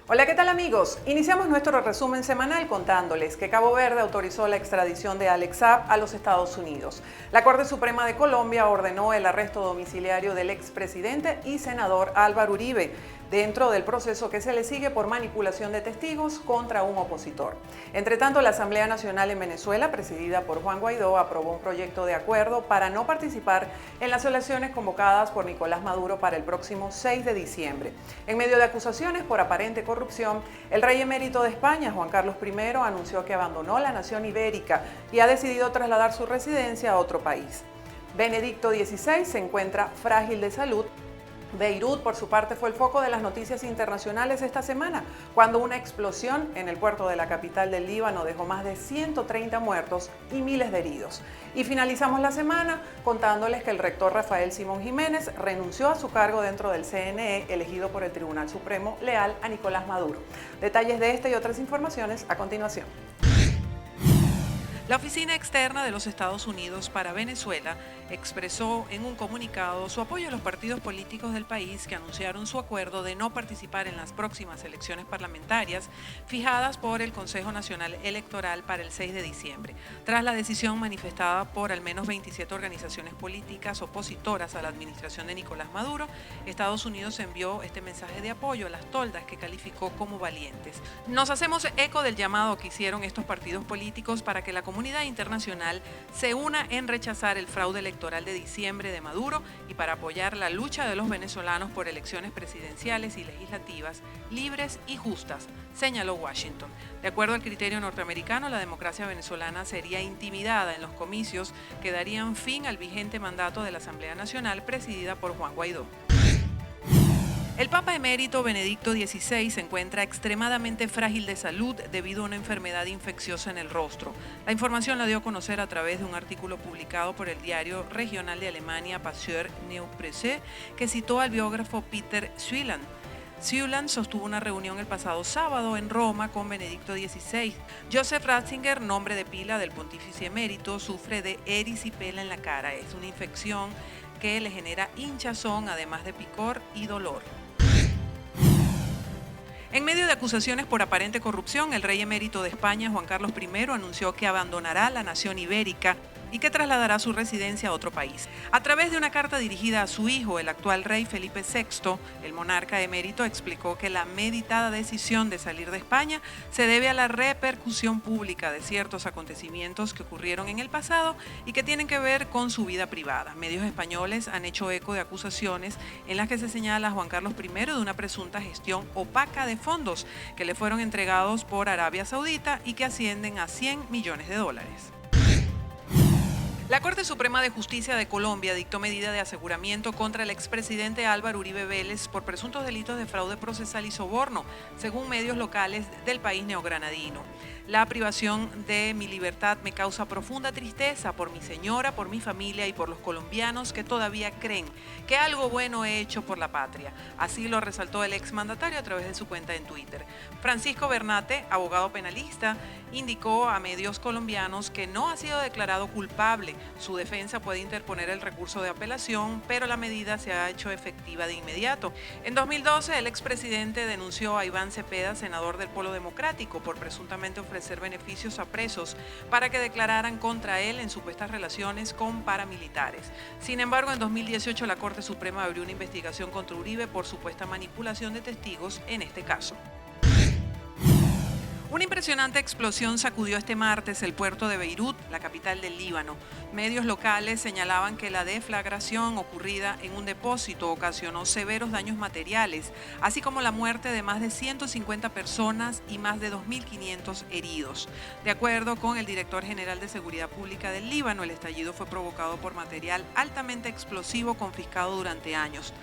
Hola, ¿qué tal amigos? Iniciamos nuestro resumen semanal contándoles que Cabo Verde autorizó la extradición de Alex Saab a los Estados Unidos. La Corte Suprema de Colombia ordenó el arresto domiciliario del expresidente y senador Álvaro Uribe, dentro del proceso que se le sigue por manipulación de testigos contra un opositor. Entre tanto, la Asamblea Nacional en Venezuela, presidida por Juan Guaidó, aprobó un proyecto de acuerdo para no participar en las elecciones convocadas por Nicolás Maduro para el próximo 6 de diciembre. En medio de acusaciones por aparente corrupción, el rey emérito de España, Juan Carlos I, anunció que abandonó la nación ibérica y ha decidido trasladar su residencia a otro país. Benedicto XVI se encuentra frágil de salud. Beirut, por su parte, fue el foco de las noticias internacionales esta semana, cuando una explosión en el puerto de la capital del Líbano dejó más de 130 muertos y miles de heridos. Y finalizamos la semana contándoles que el rector Rafael Simón Jiménez renunció a su cargo dentro del CNE, elegido por el Tribunal Supremo, leal a Nicolás Maduro. Detalles de esta y otras informaciones a continuación. La Oficina Externa de los Estados Unidos para Venezuela expresó en un comunicado su apoyo a los partidos políticos del país que anunciaron su acuerdo de no participar en las próximas elecciones parlamentarias fijadas por el Consejo Nacional Electoral para el 6 de diciembre, tras la decisión manifestada por al menos 27 organizaciones políticas opositoras a la administración de Nicolás Maduro. Estados Unidos envió este mensaje de apoyo a las toldas que calificó como valientes. Nos hacemos eco del llamado que hicieron estos partidos políticos para que la comunidad internacional se una en rechazar el fraude electoral de diciembre de Maduro y para apoyar la lucha de los venezolanos por elecciones presidenciales y legislativas libres y justas, señaló Washington. De acuerdo al criterio norteamericano, la democracia venezolana sería intimidada en los comicios que darían fin al vigente mandato de la Asamblea Nacional presidida por Juan Guaidó. El Papa emérito Benedicto XVI se encuentra extremadamente frágil de salud debido a una enfermedad infecciosa en el rostro. La información la dio a conocer a través de un artículo publicado por el diario regional de Alemania Passeure Neue-Presse, que citó al biógrafo Peter Suiland. Suiland sostuvo una reunión el pasado sábado en Roma con Benedicto XVI. Joseph Ratzinger, nombre de pila del pontífice emérito, sufre de erisipela en la cara. Es una infección que le genera hinchazón, además de picor y dolor. En medio de acusaciones por aparente corrupción, el rey emérito de España, Juan Carlos I, anunció que abandonará la nación ibérica y que trasladará su residencia a otro país. A través de una carta dirigida a su hijo, el actual rey Felipe VI, el monarca emérito explicó que la meditada decisión de salir de España se debe a la repercusión pública de ciertos acontecimientos que ocurrieron en el pasado y que tienen que ver con su vida privada. Medios españoles han hecho eco de acusaciones en las que se señala a Juan Carlos I de una presunta gestión opaca de fondos que le fueron entregados por Arabia Saudita y que ascienden a $100 millones. La Corte Suprema de Justicia de Colombia dictó medida de aseguramiento contra el expresidente Álvaro Uribe Vélez por presuntos delitos de fraude procesal y soborno, según medios locales del país neogranadino. La privación de mi libertad me causa profunda tristeza por mi señora, por mi familia y por los colombianos que todavía creen que algo bueno he hecho por la patria. Así lo resaltó el exmandatario a través de su cuenta en Twitter. Francisco Bernate, abogado penalista, indicó a medios colombianos que no ha sido declarado culpable. Su defensa puede interponer el recurso de apelación, pero la medida se ha hecho efectiva de inmediato. En 2012, el expresidente denunció a Iván Cepeda, senador del Polo Democrático, por presuntamente ofrecer beneficios a presos para que declararan contra él en supuestas relaciones con paramilitares. Sin embargo, en 2018 la Corte Suprema abrió una investigación contra Uribe por supuesta manipulación de testigos en este caso. Una impresionante explosión sacudió este martes el puerto de Beirut, la capital del Líbano. Medios locales señalaban que la deflagración ocurrida en un depósito ocasionó severos daños materiales, así como la muerte de más de 150 personas y más de 2.500 heridos. De acuerdo con el director general de Seguridad Pública del Líbano, el estallido fue provocado por material altamente explosivo confiscado durante años.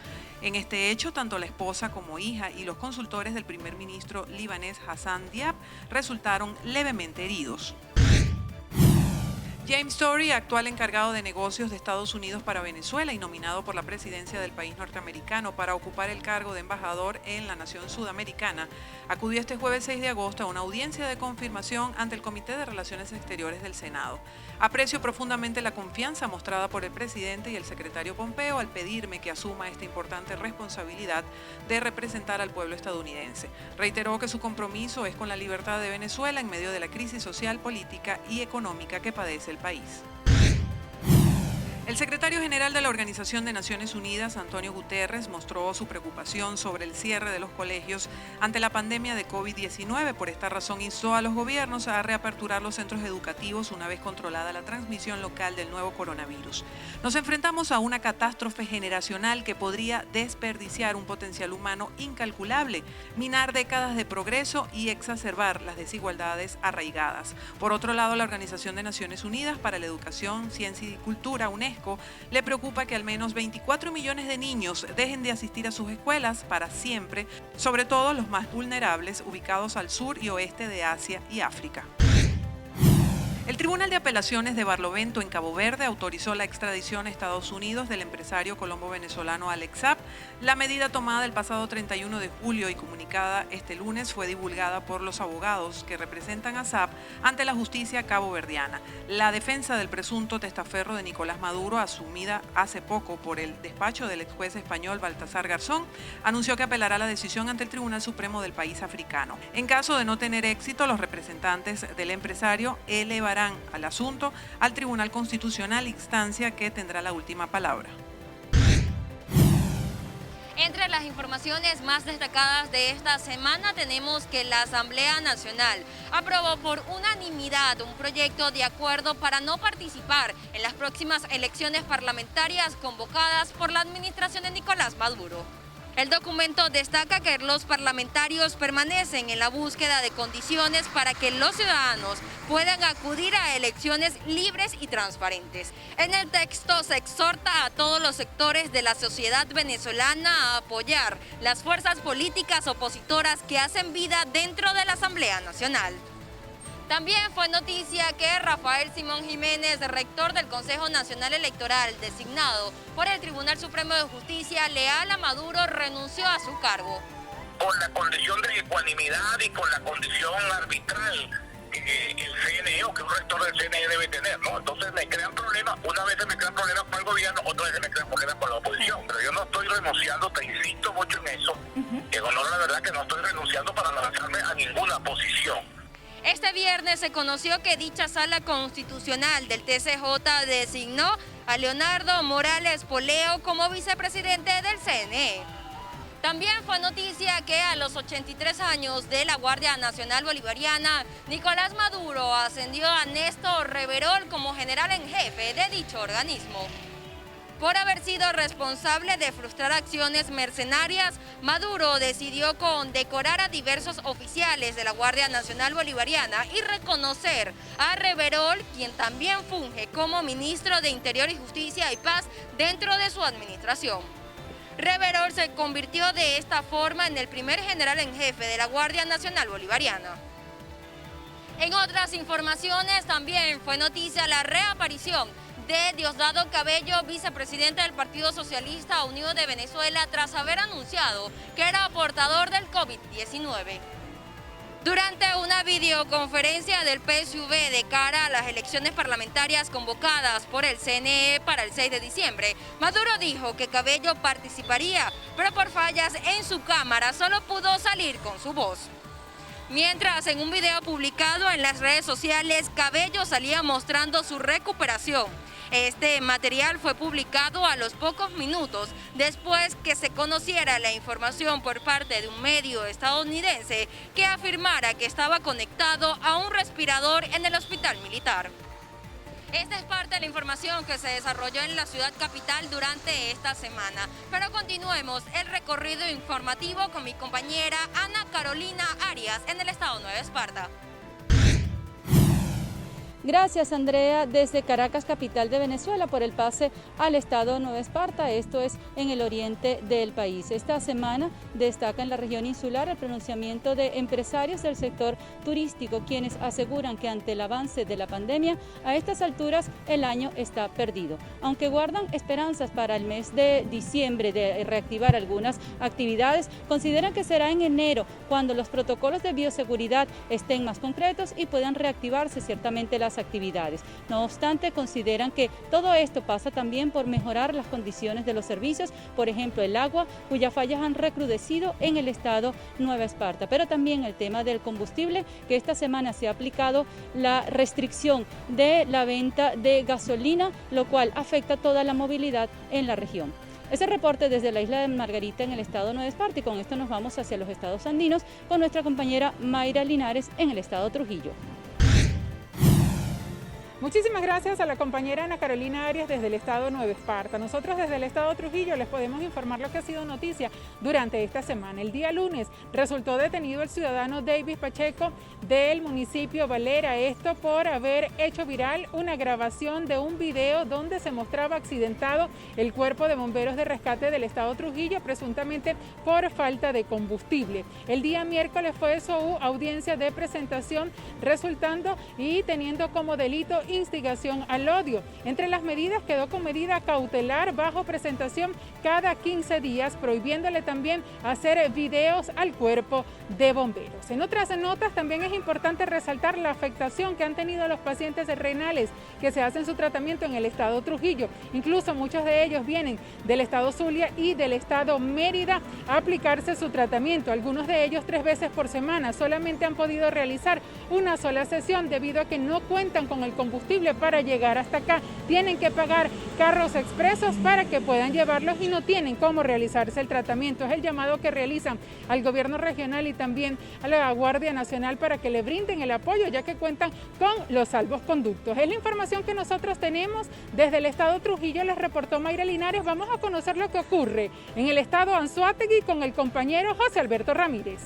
En este hecho, tanto la esposa como hija y los consultores del primer ministro libanés Hassan Diab resultaron levemente heridos. James Tory, actual encargado de negocios de Estados Unidos para Venezuela y nominado por la presidencia del país norteamericano para ocupar el cargo de embajador en la nación sudamericana, acudió este jueves 6 de agosto a una audiencia de confirmación ante el Comité de Relaciones Exteriores del Senado. Aprecio profundamente la confianza mostrada por el presidente y el secretario Pompeo al pedirme que asuma esta importante responsabilidad de representar al pueblo estadounidense. Reiteró que su compromiso es con la libertad de Venezuela en medio de la crisis social, política y económica que padece el país. El secretario general de la Organización de Naciones Unidas, Antonio Guterres, mostró su preocupación sobre el cierre de los colegios ante la pandemia de COVID-19. Por esta razón, instó a los gobiernos a reaperturar los centros educativos una vez controlada la transmisión local del nuevo coronavirus. Nos enfrentamos a una catástrofe generacional que podría desperdiciar un potencial humano incalculable, minar décadas de progreso y exacerbar las desigualdades arraigadas. Por otro lado, la Organización de Naciones Unidas para la Educación, Ciencia y Cultura, UNESCO, le preocupa que al menos 24 millones de niños dejen de asistir a sus escuelas para siempre, sobre todo los más vulnerables ubicados al sur y oeste de Asia y África. El Tribunal de Apelaciones de Barlovento, en Cabo Verde, autorizó la extradición a Estados Unidos del empresario colombo-venezolano Alex Saab. La medida tomada el pasado 31 de julio y comunicada este lunes fue divulgada por los abogados que representan a Saab ante la justicia caboverdiana. La defensa del presunto testaferro de Nicolás Maduro, asumida hace poco por el despacho del ex juez español Baltasar Garzón, anunció que apelará la decisión ante el Tribunal Supremo del país africano. En caso de no tener éxito, los representantes del empresario elevarán al asunto al Tribunal Constitucional, instancia que tendrá la última palabra. Entre las informaciones más destacadas de esta semana tenemos que la Asamblea Nacional aprobó por unanimidad un proyecto de acuerdo para no participar en las próximas elecciones parlamentarias convocadas por la administración de Nicolás Maduro. El documento destaca que los parlamentarios permanecen en la búsqueda de condiciones para que los ciudadanos puedan acudir a elecciones libres y transparentes. En el texto se exhorta a todos los sectores de la sociedad venezolana a apoyar las fuerzas políticas opositoras que hacen vida dentro de la Asamblea Nacional. También fue noticia que Rafael Simón Jiménez, rector del Consejo Nacional Electoral, designado por el Tribunal Supremo de Justicia, leal a Maduro, renunció a su cargo. Con la condición de ecuanimidad y con la condición arbitral que el CNE o que un rector del CNE debe tener, ¿no? Entonces me crean problemas, una vez me crean problemas con el gobierno, otra vez me crean problemas con la oposición, pero yo no estoy renunciando, te insisto mucho en eso, en honor a la verdad que no estoy renunciando para lanzarme a ninguna posición. Este viernes se conoció que dicha sala constitucional del TCJ designó a Leonardo Morales Poleo como vicepresidente del CNE. También fue noticia que a los 83 años de la Guardia Nacional Bolivariana, Nicolás Maduro ascendió a Néstor Reverol como general en jefe de dicho organismo. Por haber sido responsable de frustrar acciones mercenarias, Maduro decidió condecorar a diversos oficiales de la Guardia Nacional Bolivariana y reconocer a Reverol, quien también funge como ministro de Interior y Justicia y Paz dentro de su administración. Reverol se convirtió de esta forma en el primer general en jefe de la Guardia Nacional Bolivariana. En otras informaciones también fue noticia la reaparición de Diosdado Cabello, vicepresidente del Partido Socialista Unido de Venezuela, tras haber anunciado que era portador del COVID-19. Durante una videoconferencia del PSUV de cara a las elecciones parlamentarias convocadas por el CNE para el 6 de diciembre, Maduro dijo que Cabello participaría, pero por fallas en su cámara solo pudo salir con su voz. Mientras, en un video publicado en las redes sociales, Cabello salía mostrando su recuperación. Este material fue publicado a los pocos minutos después que se conociera la información por parte de un medio estadounidense que afirmara que estaba conectado a un respirador en el hospital militar. Esta es parte de la información que se desarrolló en la ciudad capital durante esta semana. Pero continuemos el recorrido informativo con mi compañera Ana Carolina Arias en el estado Nueva Esparta. Gracias, Andrea, desde Caracas, capital de Venezuela, por el pase al estado Nueva Esparta, esto es en el oriente del país. Esta semana destaca en la región insular el pronunciamiento de empresarios del sector turístico, quienes aseguran que ante el avance de la pandemia, a estas alturas el año está perdido. Aunque guardan esperanzas para el mes de diciembre de reactivar algunas actividades, consideran que será en enero cuando los protocolos de bioseguridad estén más concretos y puedan reactivarse ciertamente las actividades. No obstante, consideran que todo esto pasa también por mejorar las condiciones de los servicios, por ejemplo el agua, cuyas fallas han recrudecido en el estado Nueva Esparta, pero también el tema del combustible, que esta semana se ha aplicado la restricción de la venta de gasolina, lo cual afecta toda la movilidad en la región. Ese reporte desde la isla de Margarita en el estado Nueva Esparta, y con esto nos vamos hacia los estados andinos con nuestra compañera Mayra Linares en el estado Trujillo. Muchísimas gracias a la compañera Ana Carolina Arias desde el estado Nueva Esparta. Nosotros desde el estado Trujillo les podemos informar lo que ha sido noticia durante esta semana. El día lunes resultó detenido el ciudadano David Pacheco del municipio Valera, esto por haber hecho viral una grabación de un video donde se mostraba accidentado el cuerpo de bomberos de rescate del estado Trujillo, presuntamente por falta de combustible. El día miércoles fue su audiencia de presentación, resultando y teniendo como delito instigación al odio. Entre las medidas quedó con medida cautelar bajo presentación cada 15 días, prohibiéndole también hacer videos al cuerpo de bomberos. En otras notas también es importante resaltar la afectación que han tenido los pacientes renales que se hacen su tratamiento en el estado Trujillo. Incluso muchos de ellos vienen del estado Zulia y del estado Mérida a aplicarse su tratamiento. Algunos de ellos 3 veces por semana. Solamente han podido realizar una sola sesión debido a que no cuentan con el combustible para llegar hasta acá. Tienen que pagar carros expresos para que puedan llevarlos y no tienen cómo realizarse el tratamiento. Es el llamado que realizan al gobierno regional y también a la Guardia Nacional para que le brinden el apoyo, ya que cuentan con los salvoconductos. Es la información que nosotros tenemos desde el estado Trujillo. Les reportó Mayra Linares. Vamos a conocer lo que ocurre en el estado Anzoátegui con el compañero José Alberto Ramírez.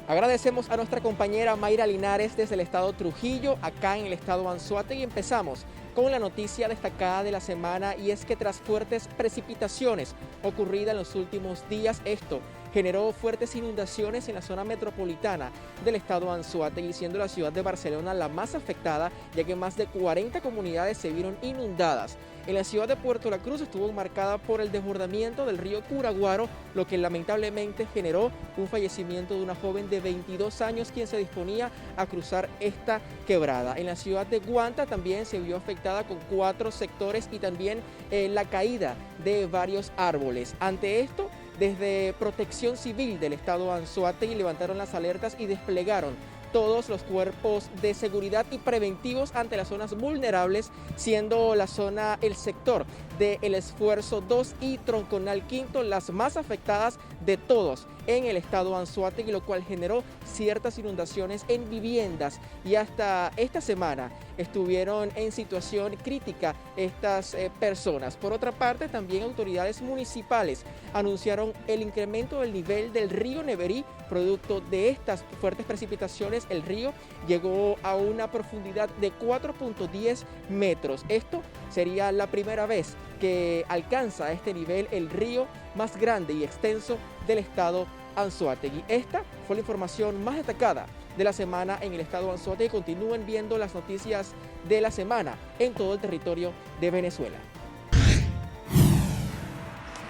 Agradecemos a nuestra compañera Mayra Linares desde el estado Trujillo, acá en el estado Anzoátegui, y empezamos con la noticia destacada de la semana, y es que tras fuertes precipitaciones ocurridas en los últimos días, esto generó fuertes inundaciones en la zona metropolitana del estado Anzoátegui, siendo la ciudad de Barcelona la más afectada, ya que más de 40 comunidades se vieron inundadas. En la ciudad de Puerto La Cruz estuvo marcada por el desbordamiento del río Curaguaro, lo que lamentablemente generó un fallecimiento de una joven de 22 años quien se disponía a cruzar esta quebrada. En la ciudad de Guanta también se vio afectada con 4 sectores y también la caída de varios árboles. Ante esto, desde Protección Civil del estado Anzoátegui levantaron las alertas y desplegaron todos los cuerpos de seguridad y preventivos ante las zonas vulnerables, siendo la zona, el sector de El Esfuerzo 2 y Tronconal Quinto las más afectadas de todos en el estado Anzoátegui, lo cual generó ciertas inundaciones en viviendas, y hasta esta semana estuvieron en situación crítica estas personas. Por otra parte, también autoridades municipales anunciaron el incremento del nivel del río Neverí. Producto de estas fuertes precipitaciones, el río llegó a una profundidad de 4.10 metros. Esto sería la primera vez que alcanza este nivel el río más grande y extenso del estado Anzoátegui. Esta fue la información más destacada de la semana en el estado Anzoátegui. Continúen viendo las noticias de la semana en todo el territorio de Venezuela.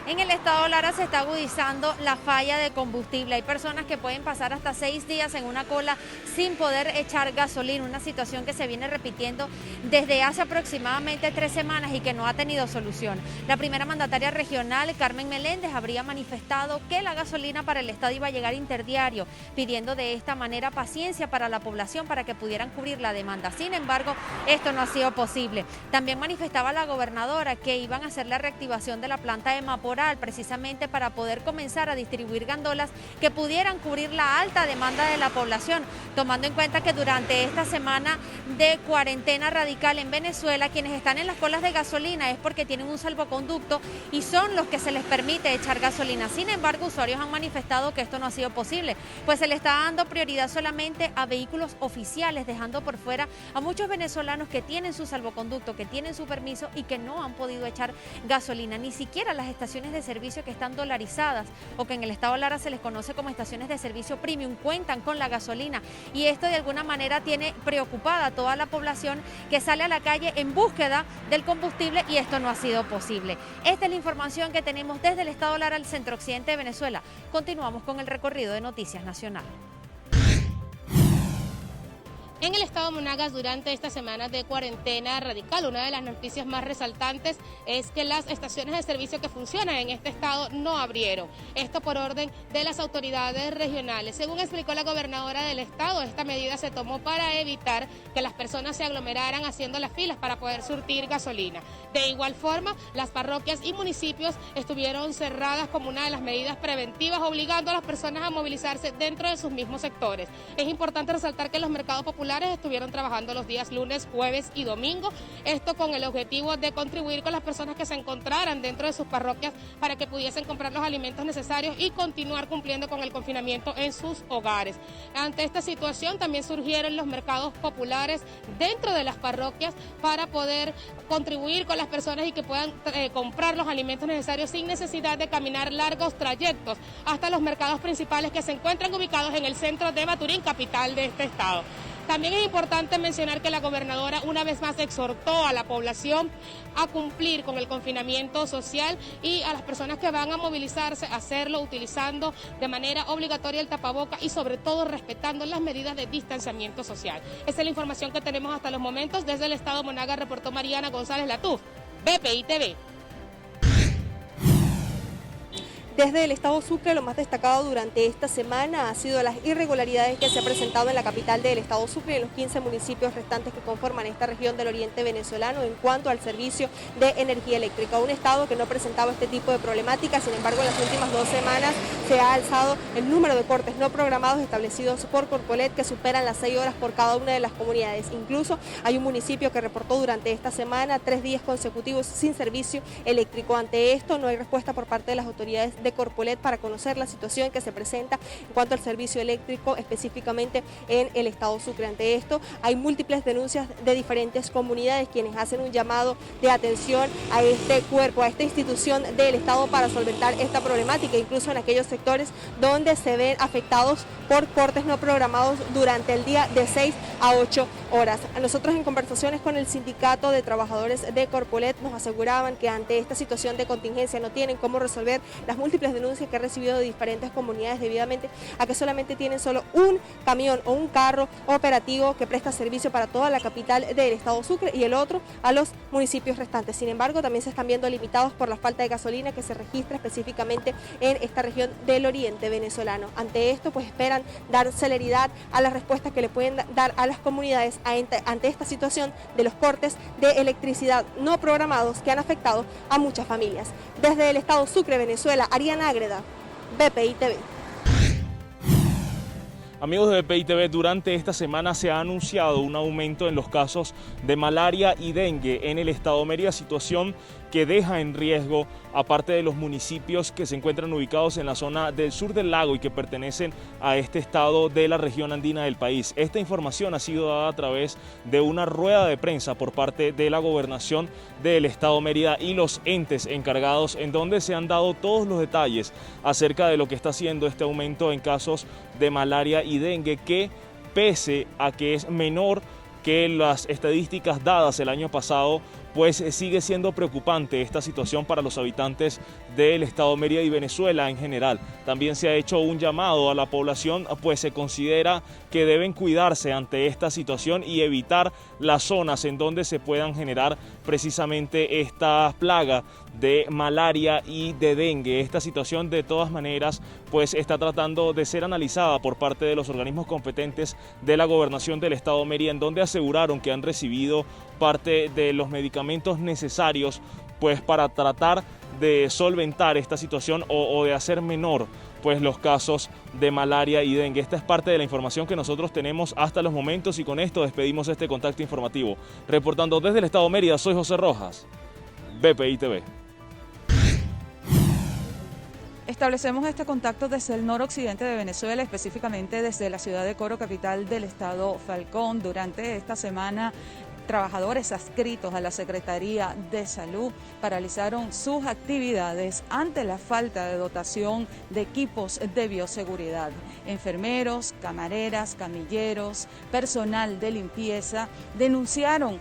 En el estado Lara se está agudizando la falla de combustible. Hay personas que pueden pasar hasta 6 días en una cola sin poder echar gasolina, una situación que se viene repitiendo desde hace aproximadamente 3 semanas y que no ha tenido solución. La primera mandataria regional, Carmen Meléndez, habría manifestado que la gasolina para el estado iba a llegar interdiario, pidiendo de esta manera paciencia para la población para que pudieran cubrir la demanda. Sin embargo, esto no ha sido posible. También manifestaba la gobernadora que iban a hacer la reactivación de la planta de Mapora temporal, precisamente para poder comenzar a distribuir gandolas que pudieran cubrir la alta demanda de la población, tomando en cuenta que durante esta semana de cuarentena radical en Venezuela, quienes están en las colas de gasolina es porque tienen un salvoconducto y son los que se les permite echar gasolina. Sin embargo, usuarios han manifestado que esto no ha sido posible, pues se le está dando prioridad solamente a vehículos oficiales, dejando por fuera a muchos venezolanos que tienen su salvoconducto, que tienen su permiso y que no han podido echar gasolina. Ni siquiera las estaciones de servicio que están dolarizadas o que en el estado Lara se les conoce como estaciones de servicio premium cuentan con la gasolina, y esto de alguna manera tiene preocupada a toda la población que sale a la calle en búsqueda del combustible, y esto no ha sido posible. Esta es la información que tenemos desde el estado Lara al centro occidente de Venezuela. Continuamos con el recorrido de Noticias Nacional. En el estado Monagas, durante esta semana de cuarentena radical, una de las noticias más resaltantes es que las estaciones de servicio que funcionan en este estado no abrieron. Esto por orden de las autoridades regionales. Según explicó la gobernadora del estado, esta medida se tomó para evitar que las personas se aglomeraran haciendo las filas para poder surtir gasolina. De igual forma, las parroquias y municipios estuvieron cerradas como una de las medidas preventivas, obligando a las personas a movilizarse dentro de sus mismos sectores. Es importante resaltar que los mercados populares estuvieron trabajando los días lunes, jueves y domingo, esto con el objetivo de contribuir con las personas que se encontraran dentro de sus parroquias para que pudiesen comprar los alimentos necesarios y continuar cumpliendo con el confinamiento en sus hogares. Ante esta situación también surgieron los mercados populares dentro de las parroquias para poder contribuir con las personas y que puedan comprar los alimentos necesarios sin necesidad de caminar largos trayectos hasta los mercados principales que se encuentran ubicados en el centro de Maturín, capital de este estado. También es importante mencionar que la gobernadora una vez más exhortó a la población a cumplir con el confinamiento social y a las personas que van a movilizarse a hacerlo utilizando de manera obligatoria el tapaboca y sobre todo respetando las medidas de distanciamiento social. Esa es la información que tenemos hasta los momentos. Desde el estado Monagas reportó Mariana González Latuf, BPI TV. Desde el estado Sucre, lo más destacado durante esta semana ha sido las irregularidades que se han presentado en la capital del estado Sucre y en los 15 municipios restantes que conforman esta región del oriente venezolano en cuanto al servicio de energía eléctrica. Un estado que no presentaba este tipo de problemáticas, sin embargo, en las últimas 2 semanas se ha alzado el número de cortes no programados establecidos por Corpolet, que superan las 6 horas por cada una de las comunidades. Incluso hay un municipio que reportó durante esta semana 3 días consecutivos sin servicio eléctrico. Ante esto no hay respuesta por parte de las autoridades de Corpolet para conocer la situación que se presenta en cuanto al servicio eléctrico específicamente en el estado Sucre. Ante esto hay múltiples denuncias de diferentes comunidades quienes hacen un llamado de atención a este cuerpo, a esta institución del estado para solventar esta problemática, incluso en aquellos sectores donde se ven afectados por cortes no programados durante el día de 6 a 8 horas. Nosotros en conversaciones con el sindicato de trabajadores de Corpolet nos aseguraban que ante esta situación de contingencia no tienen cómo resolver las múltiples denuncias que he recibido de diferentes comunidades debidamente a que solamente tienen solo un camión o un carro operativo que presta servicio para toda la capital del estado Sucre y el otro a los municipios restantes. Sin embargo, también se están viendo limitados por la falta de gasolina que se registra específicamente en esta región del oriente venezolano. Ante esto, pues esperan dar celeridad a las respuestas que le pueden dar a las comunidades ante esta situación de los cortes de electricidad no programados que han afectado a muchas familias. Desde el estado Sucre, Venezuela, Ariana Ágreda, BPI TV. Amigos de BPI TV, durante esta semana se ha anunciado un aumento en los casos de malaria y dengue en el estado Mérida, situación que deja en riesgo a parte de los municipios que se encuentran ubicados en la zona del sur del lago y que pertenecen a este estado de la región andina del país. Esta información ha sido dada a través de una rueda de prensa por parte de la gobernación del estado Mérida y los entes encargados, en donde se han dado todos los detalles acerca de lo que está haciendo este aumento en casos de malaria y dengue, que pese a que es menor que las estadísticas dadas el año pasado, pues sigue siendo preocupante esta situación para los habitantes del estado Mérida y Venezuela en general. También se ha hecho un llamado a la población, pues se considera que deben cuidarse ante esta situación y evitar las zonas en donde se puedan generar precisamente esta plaga de malaria y de dengue. Esta situación de todas maneras pues está tratando de ser analizada por parte de los organismos competentes de la gobernación del estado Mérida, en donde aseguraron que han recibido parte de los medicamentos necesarios pues para tratar de solventar esta situación o de hacer menor pues los casos de malaria y dengue. Esta es parte de la información que nosotros tenemos hasta los momentos y con esto despedimos este contacto informativo. Reportando desde el estado Mérida, soy José Rojas, BPI TV. Establecemos este contacto desde el noroccidente de Venezuela, específicamente desde la ciudad de Coro, capital del estado Falcón. Durante esta semana, trabajadores adscritos a la Secretaría de Salud paralizaron sus actividades ante la falta de dotación de equipos de bioseguridad. Enfermeros, camareras, camilleros, personal de limpieza denunciaron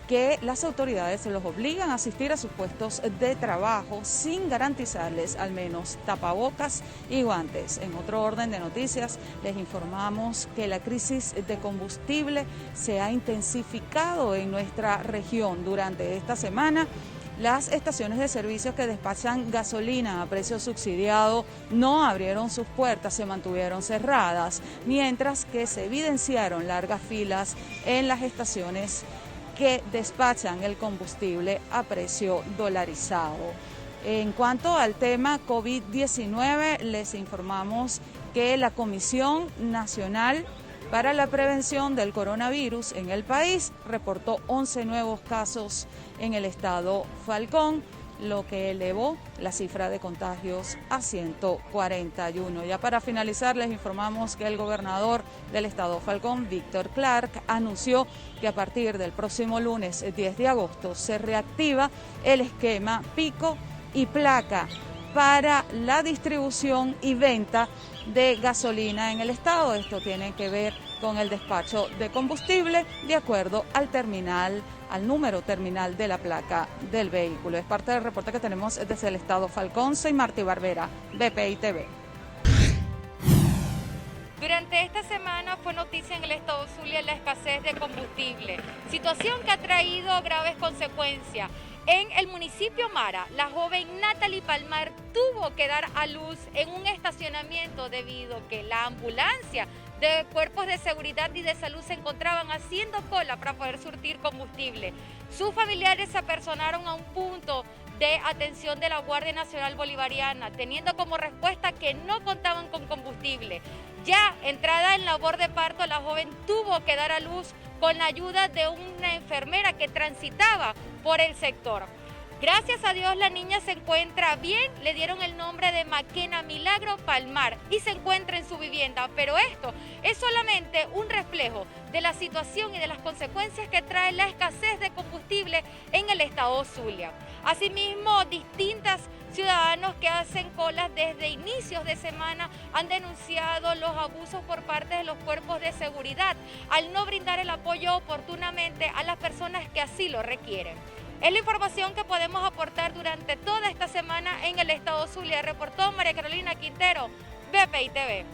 que las autoridades se los obligan a asistir a sus puestos de trabajo sin garantizarles al menos tapabocas y guantes. En otro orden de noticias, les informamos que la crisis de combustible se ha intensificado en nuestra región durante esta semana. Las estaciones de servicio que despachan gasolina a precio subsidiado no abrieron sus puertas, se mantuvieron cerradas, mientras que se evidenciaron largas filas en las estaciones que despachan el combustible a precio dolarizado. En cuanto al tema COVID-19, les informamos que la Comisión Nacional para la Prevención del Coronavirus en el país reportó 11 nuevos casos en el estado Falcón, lo que elevó la cifra de contagios a 141. Ya para finalizar, les informamos que el gobernador del estado Falcón, Víctor Clark, anunció que a partir del próximo lunes 10 de agosto se reactiva el esquema pico y placa para la distribución y venta de gasolina en el estado. Esto tiene que ver con el despacho de combustible de acuerdo al número terminal de la placa del vehículo. Es parte del reporte que tenemos desde el estado Falcón. Soy Martí Barbera, BPI TV. Durante esta semana fue noticia en el estado Zulia la escasez de combustible, situación que ha traído graves consecuencias. En el municipio Mara, la joven Natalie Palmar tuvo que dar a luz en un estacionamiento debido a que la ambulancia de cuerpos de seguridad y de salud se encontraban haciendo cola para poder surtir combustible. Sus familiares se apersonaron a un punto de atención de la Guardia Nacional Bolivariana, teniendo como respuesta que no contaban con combustible. Ya entrada en labor de parto, la joven tuvo que dar a luz con la ayuda de una enfermera que transitaba por el sector. Gracias a Dios la niña se encuentra bien, le dieron el nombre de Maquena Milagro Palmar y se encuentra en su vivienda, pero esto es solamente un reflejo de la situación y de las consecuencias que trae la escasez de combustible en el estado Zulia. Asimismo, distintos ciudadanos que hacen colas desde inicios de semana han denunciado los abusos por parte de los cuerpos de seguridad al no brindar el apoyo oportunamente a las personas que así lo requieren. Es la información que podemos aportar durante toda esta semana en el estado Zulia. Reportó María Carolina Quintero, BPI TV.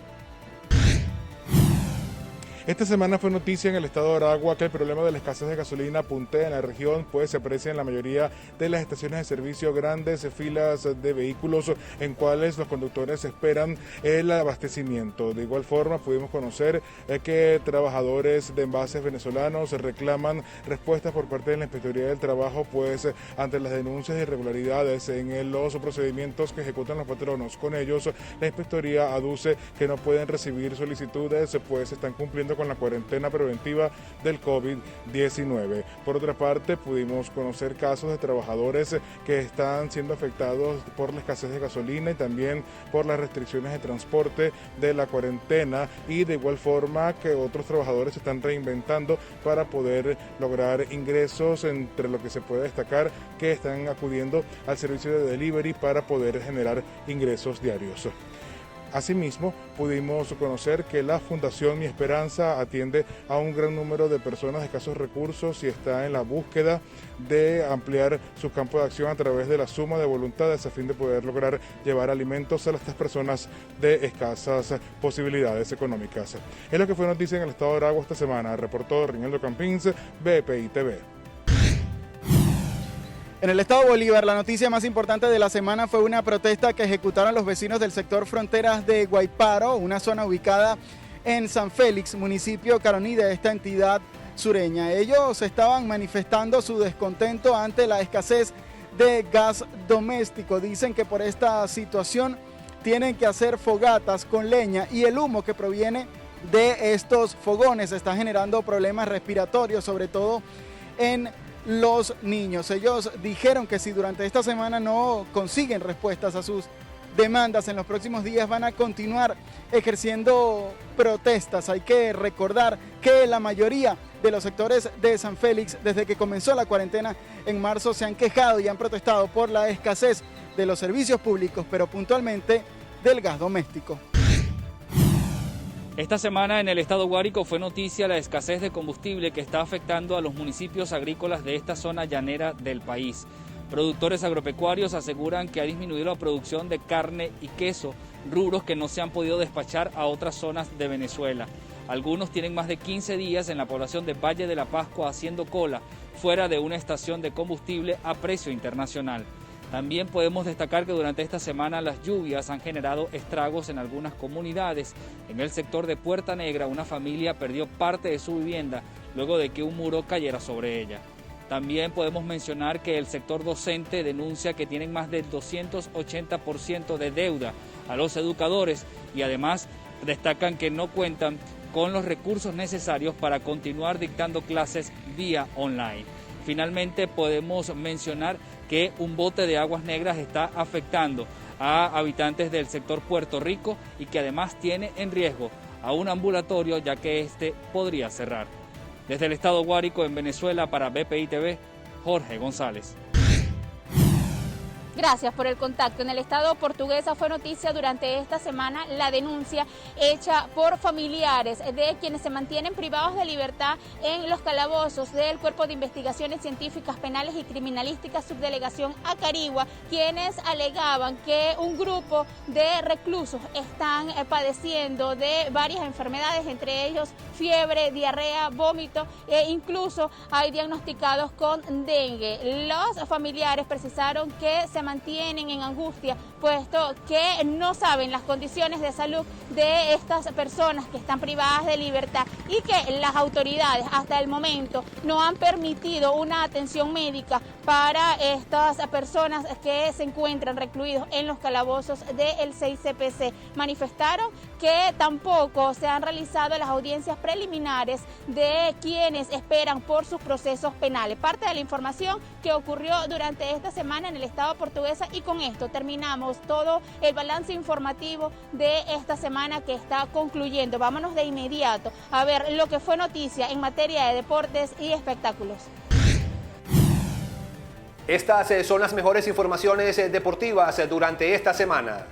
Esta semana fue noticia en el estado de Aragua que el problema de la escasez de gasolina puntea en la región, pues se aprecia en la mayoría de las estaciones de servicio grandes filas de vehículos en cuales los conductores esperan el abastecimiento. De igual forma pudimos conocer que trabajadores de envases venezolanos reclaman respuestas por parte de la Inspectoría del Trabajo, pues ante las denuncias de irregularidades en los procedimientos que ejecutan los patronos con ellos, la Inspectoría aduce que no pueden recibir solicitudes, pues están cumpliendo con la cuarentena preventiva del COVID-19. Por otra parte, pudimos conocer casos de trabajadores que están siendo afectados por la escasez de gasolina y también por las restricciones de transporte de la cuarentena, y de igual forma que otros trabajadores se están reinventando para poder lograr ingresos, entre lo que se puede destacar que están acudiendo al servicio de delivery para poder generar ingresos diarios. Asimismo, pudimos conocer que la Fundación Mi Esperanza atiende a un gran número de personas de escasos recursos y está en la búsqueda de ampliar su campo de acción a través de la suma de voluntades a fin de poder lograr llevar alimentos a estas personas de escasas posibilidades económicas. Es lo que fue noticia en el estado de Aragua esta semana. Reportó Rinaldo Campins, BPI TV. En el estado Bolívar, la noticia más importante de la semana fue una protesta que ejecutaron los vecinos del sector Fronteras de Guayparo, una zona ubicada en San Félix, municipio caroní de esta entidad sureña. Ellos estaban manifestando su descontento ante la escasez de gas doméstico. Dicen que por esta situación tienen que hacer fogatas con leña y el humo que proviene de estos fogones está generando problemas respiratorios, sobre todo en los niños. Ellos dijeron que si durante esta semana no consiguen respuestas a sus demandas, en los próximos días van a continuar ejerciendo protestas. Hay que recordar que la mayoría de los sectores de San Félix, desde que comenzó la cuarentena en marzo, se han quejado y han protestado por la escasez de los servicios públicos, pero puntualmente del gas doméstico. Esta semana en el estado Guárico fue noticia la escasez de combustible que está afectando a los municipios agrícolas de esta zona llanera del país. Productores agropecuarios aseguran que ha disminuido la producción de carne y queso, rubros que no se han podido despachar a otras zonas de Venezuela. Algunos tienen más de 15 días en la población de Valle de la Pascua haciendo cola fuera de una estación de combustible a precio internacional. También podemos destacar que durante esta semana las lluvias han generado estragos en algunas comunidades. En el sector de Puerta Negra, una familia perdió parte de su vivienda luego de que un muro cayera sobre ella. También podemos mencionar que el sector docente denuncia que tienen más del 280% de deuda a los educadores y además destacan que no cuentan con los recursos necesarios para continuar dictando clases vía online. Finalmente podemos mencionar que un bote de aguas negras está afectando a habitantes del sector Puerto Rico y que además tiene en riesgo a un ambulatorio ya que este podría cerrar. Desde el estado Guárico en Venezuela para BPI TV, Jorge González. Gracias por el contacto. En el estado Portuguesa fue noticia durante esta semana la denuncia hecha por familiares de quienes se mantienen privados de libertad en los calabozos del Cuerpo de Investigaciones Científicas Penales y Criminalísticas Subdelegación Acarigua, quienes alegaban que un grupo de reclusos están padeciendo de varias enfermedades, entre ellos fiebre, diarrea, vómito e incluso hay diagnosticados con dengue. Los familiares precisaron que se mantienen en angustia, puesto que no saben las condiciones de salud de estas personas que están privadas de libertad y que las autoridades hasta el momento no han permitido una atención médica para estas personas que se encuentran recluidos en los calabozos del 6CPC. Manifestaron que tampoco se han realizado las audiencias preliminares de quienes esperan por sus procesos penales. Parte de la información que ocurrió durante esta semana en el estado Portuguesa, y con esto terminamos todo el balance informativo de esta semana que está concluyendo. Vámonos de inmediato a ver lo que fue noticia en materia de deportes y espectáculos. Estas son las mejores informaciones deportivas durante esta semana.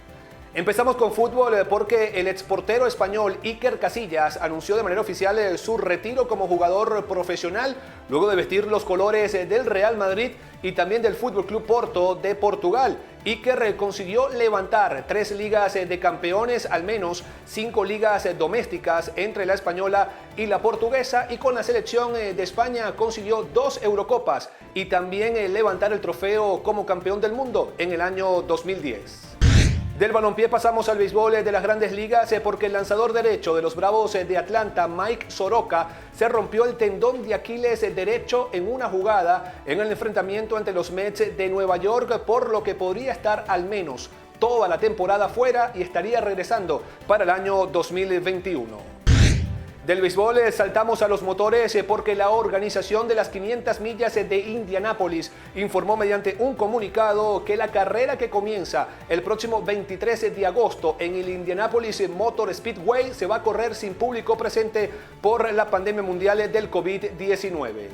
Empezamos con fútbol porque el exportero español Iker Casillas anunció de manera oficial su retiro como jugador profesional luego de vestir los colores del Real Madrid y también del Fútbol Club Porto de Portugal. Iker consiguió levantar 3 ligas de campeones, al menos 5 ligas domésticas entre la española y la portuguesa, y con la selección de España consiguió 2 Eurocopas y también levantar el trofeo como campeón del mundo en el año 2010. Del balompié pasamos al béisbol de las Grandes Ligas porque el lanzador derecho de los Bravos de Atlanta, Mike Soroka, se rompió el tendón de Aquiles derecho en una jugada en el enfrentamiento ante los Mets de Nueva York, por lo que podría estar al menos toda la temporada fuera y estaría regresando para el año 2021. Del béisbol saltamos a los motores porque la organización de las 500 millas de Indianápolis informó mediante un comunicado que la carrera que comienza el próximo 23 de agosto en el Indianapolis Motor Speedway se va a correr sin público presente por la pandemia mundial del COVID-19.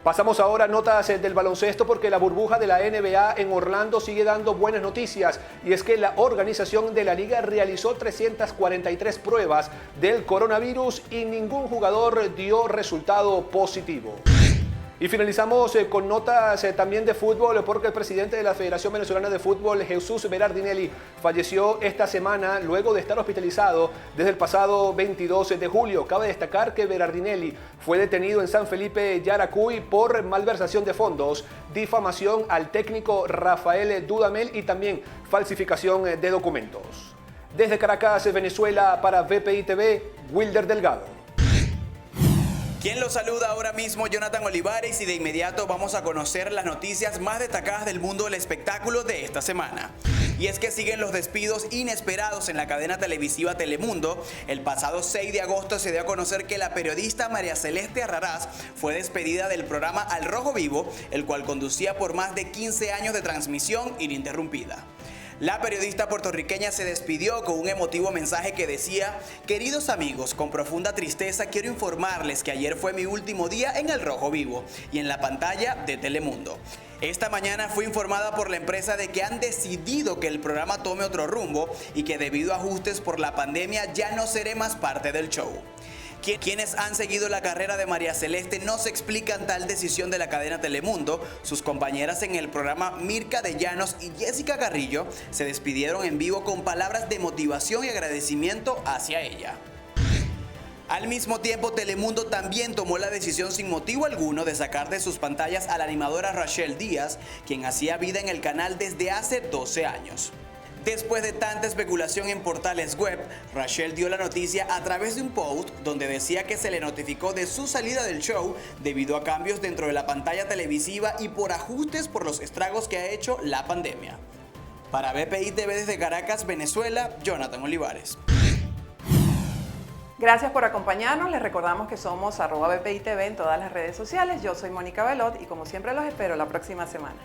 Pasamos ahora a notas del baloncesto porque la burbuja de la NBA en Orlando sigue dando buenas noticias, y es que la organización de la liga realizó 343 pruebas del coronavirus y ningún jugador dio resultado positivo. Y finalizamos con notas también de fútbol porque el presidente de la Federación Venezolana de Fútbol, Jesús Berardinelli, falleció esta semana luego de estar hospitalizado desde el pasado 22 de julio. Cabe destacar que Berardinelli fue detenido en San Felipe, Yaracuy, por malversación de fondos, difamación al técnico Rafael Dudamel y también falsificación de documentos. Desde Caracas, Venezuela, para BPI TV, Wilder Delgado. Quien los saluda ahora mismo, Jonathan Olivares, y de inmediato vamos a conocer las noticias más destacadas del mundo del espectáculo de esta semana. Y es que siguen los despidos inesperados en la cadena televisiva Telemundo. El pasado 6 de agosto se dio a conocer que la periodista María Celeste Arrarás fue despedida del programa Al Rojo Vivo, el cual conducía por más de 15 años de transmisión ininterrumpida. La periodista puertorriqueña se despidió con un emotivo mensaje que decía: queridos amigos, con profunda tristeza quiero informarles que ayer fue mi último día en El Rojo Vivo y en la pantalla de Telemundo. Esta mañana fui informada por la empresa de que han decidido que el programa tome otro rumbo y que debido a ajustes por la pandemia ya no seré más parte del show. Quienes han seguido la carrera de María Celeste no se explican tal decisión de la cadena Telemundo. Sus compañeras en el programa, Mirka de Llanos y Jessica Carrillo, se despidieron en vivo con palabras de motivación y agradecimiento hacia ella. Al mismo tiempo, Telemundo también tomó la decisión sin motivo alguno de sacar de sus pantallas a la animadora Rachel Díaz, quien hacía vida en el canal desde hace 12 años. Después de tanta especulación en portales web, Rachel dio la noticia a través de un post donde decía que se le notificó de su salida del show debido a cambios dentro de la pantalla televisiva y por ajustes por los estragos que ha hecho la pandemia. Para BPI TV desde Caracas, Venezuela, Jonathan Olivares. Gracias por acompañarnos. Les recordamos que somos @BPI TV en todas las redes sociales. Yo soy Mónica Velot y como siempre los espero la próxima semana.